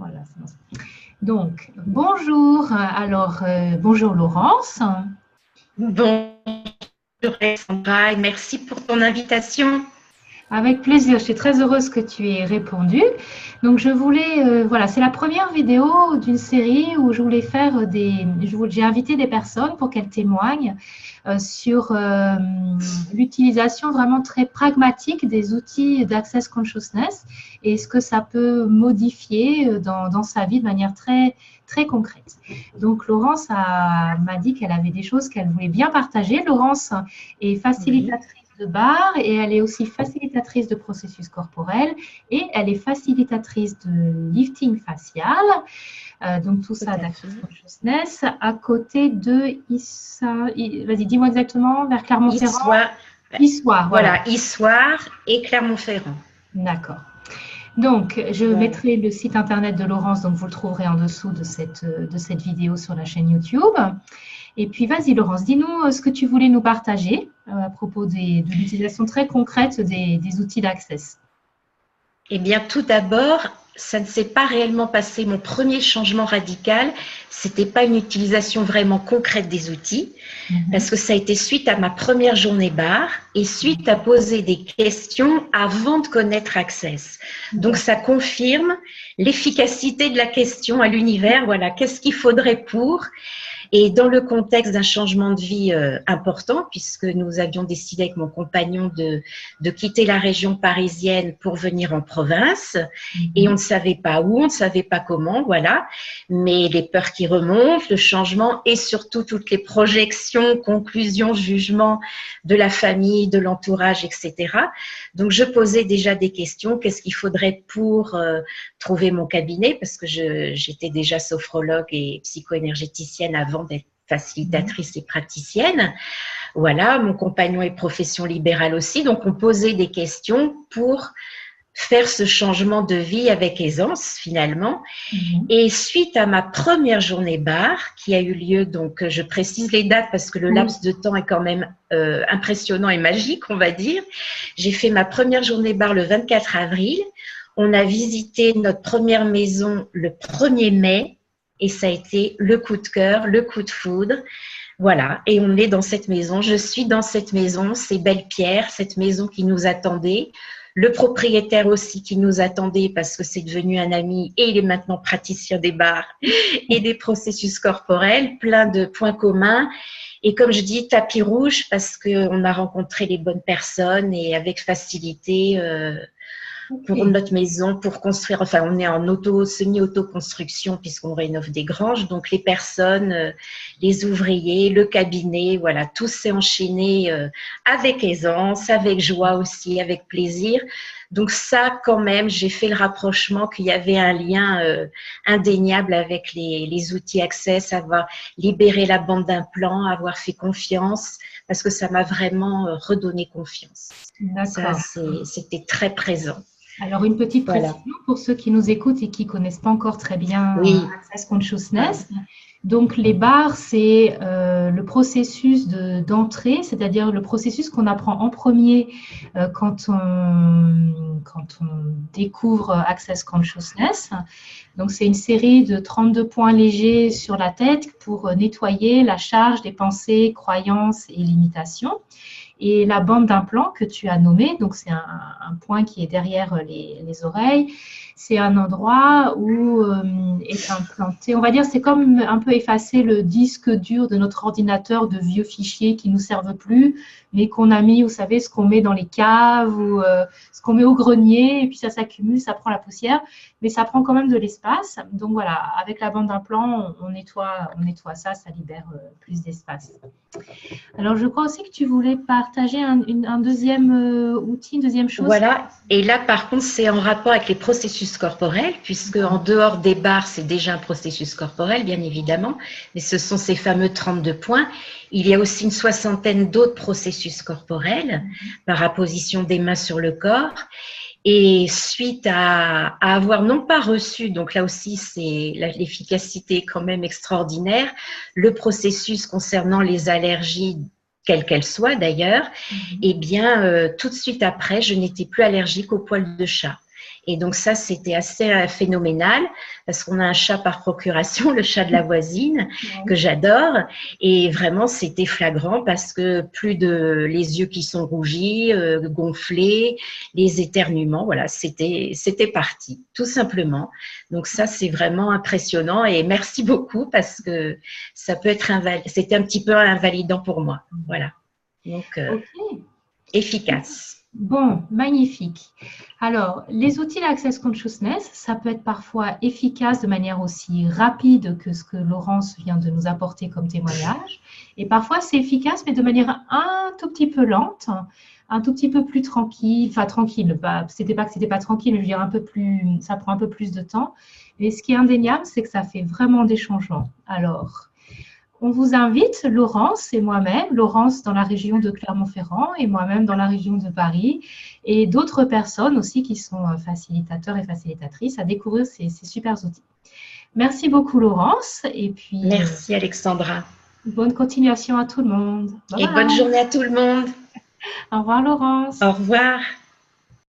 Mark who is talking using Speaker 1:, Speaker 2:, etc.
Speaker 1: Voilà, c'est bon. Donc, bonjour. Alors, bonjour Laurence.
Speaker 2: Bonjour Alexandra et merci pour ton invitation.
Speaker 1: Avec plaisir, je suis très heureuse que tu aies répondu. Donc, je voulais, voilà, c'est la première vidéo d'une série où je voulais faire j'ai invité des personnes pour qu'elles témoignent sur l'utilisation vraiment très pragmatique des outils d'Access Consciousness et ce que ça peut modifier dans sa vie de manière très, très concrète. Donc, Laurence m'a dit qu'elle avait des choses qu'elle voulait bien partager. Laurence est facilitatrice de barre et elle est aussi facilitatrice de processus corporel et elle est facilitatrice de lifting facial. Donc tout ça d'Access Consciousness à côté de Issa. Vas-y, dis-moi exactement, vers Clermont-Ferrand.
Speaker 2: Issoire. Voilà, Issoire et Clermont-Ferrand.
Speaker 1: D'accord. Donc, je mettrai le site internet de Laurence, donc vous le trouverez en dessous de cette vidéo sur la chaîne YouTube. Et puis, vas-y Laurence, dis-nous ce que tu voulais nous partager à propos de l'utilisation très concrète des outils d'Access.
Speaker 2: Eh bien, tout d'abord, ça ne s'est pas réellement passé. Mon premier changement radical, c'était pas une utilisation vraiment concrète des outils, parce que ça a été suite à ma première journée barre et suite à poser des questions avant de connaître Access. Donc, ça confirme l'efficacité de la question à l'univers. Voilà, qu'est-ce qu'il faudrait pour? Et dans le contexte d'un changement de vie important, puisque nous avions décidé avec mon compagnon de quitter la région parisienne pour venir en province, et on ne savait pas où, on ne savait pas comment, voilà. Mais les peurs qui remontent, le changement et surtout toutes les projections, conclusions, jugements de la famille, de l'entourage, etc. Donc, je posais déjà des questions. Qu'est-ce qu'il faudrait pour trouver mon cabinet? Parce que j'étais déjà sophrologue et psycho-énergéticienne avant d'être facilitatrice et praticienne. Voilà, mon compagnon est profession libérale aussi. Donc, on posait des questions pour faire ce changement de vie avec aisance, finalement. Et suite à ma première journée barre, qui a eu lieu, donc je précise les dates parce que le laps de temps est quand même impressionnant et magique, on va dire. J'ai fait ma première journée barre le 24 avril. On a visité notre première maison le 1er mai et ça a été le coup de cœur, le coup de foudre. Voilà, et on est dans cette maison. Je suis dans cette maison, c'est Belle Pierre, cette maison qui nous attendait. Le propriétaire aussi qui nous attendait parce que c'est devenu un ami et il est maintenant praticien des barres et des processus corporels, plein de points communs. Et comme je dis, tapis rouge parce qu'on a rencontré les bonnes personnes et avec facilité pour notre maison, pour construire, enfin on est en semi-auto-construction puisqu'on rénove des granges, donc les personnes, les ouvriers, le cabinet, voilà, tout s'est enchaîné avec aisance, avec joie aussi, avec plaisir. Donc ça, quand même, j'ai fait le rapprochement qu'il y avait un lien indéniable avec les outils Access, avoir libéré la bande d'implants, avoir fait confiance, parce que ça m'a vraiment redonné confiance. Ça, c'était très présent.
Speaker 1: Alors, une petite précision pour ceux qui nous écoutent et qui ne connaissent pas encore très bien Access Consciousness. Donc, les barres, c'est le processus d'entrée, c'est-à-dire le processus qu'on apprend en premier quand on découvre Access Consciousness. Donc, c'est une série de 32 points légers sur la tête pour nettoyer la charge des pensées, croyances et limitations. Et la bande d'implant que tu as nommée, donc c'est un point qui est derrière les oreilles, c'est un endroit où est implanté, on va dire, c'est comme un peu effacer le disque dur de notre ordinateur de vieux fichiers qui ne nous servent plus, mais qu'on a mis, vous savez, ce qu'on met dans les caves ou ce qu'on met au grenier, et puis ça s'accumule, ça prend la poussière, mais ça prend quand même de l'espace. Donc voilà, avec la bande d'implant, on nettoie ça, ça libère plus d'espace. Alors, je crois aussi que tu voulais partager un deuxième outil, une deuxième chose.
Speaker 2: Voilà, et là, par contre, c'est en rapport avec les processus corporels, puisque en dehors des barres, c'est déjà un processus corporel, bien évidemment, mais ce sont ces fameux 32 points. Il y a aussi une soixantaine d'autres processus corporels par apposition des mains sur le corps. Et suite à avoir non pas reçu, donc là aussi c'est l'efficacité est quand même extraordinaire, le processus concernant les allergies, quelles qu'elles soient d'ailleurs, eh bien tout de suite après, je n'étais plus allergique aux poils de chat. Et donc ça, c'était assez phénoménal parce qu'on a un chat par procuration, le chat de la voisine, que j'adore. Et vraiment, c'était flagrant parce que plus de les yeux qui sont rougis, gonflés, les éternuements, voilà, c'était parti, tout simplement. Donc ça, c'est vraiment impressionnant et merci beaucoup parce que ça peut être c'était un petit peu invalidant pour moi. Voilà. Donc, efficace.
Speaker 1: Bon, magnifique. Alors, les outils d'Access Consciousness, ça peut être parfois efficace de manière aussi rapide que ce que Laurence vient de nous apporter comme témoignage. Et parfois, c'est efficace, mais de manière un tout petit peu lente, un tout petit peu plus tranquille. Enfin, tranquille, c'était pas que c'était pas tranquille, mais je veux dire un peu plus, ça prend un peu plus de temps. Mais ce qui est indéniable, c'est que ça fait vraiment des changements. Alors, on vous invite, Laurence et moi-même, Laurence dans la région de Clermont-Ferrand et moi-même dans la région de Paris, et d'autres personnes aussi qui sont facilitateurs et facilitatrices, à découvrir ces super outils. Merci beaucoup, Laurence. Et puis,
Speaker 2: merci, Alexandra.
Speaker 1: Bonne continuation à tout le monde.
Speaker 2: Bye bye. Bonne journée à tout le monde.
Speaker 1: Au revoir, Laurence.
Speaker 2: Au revoir.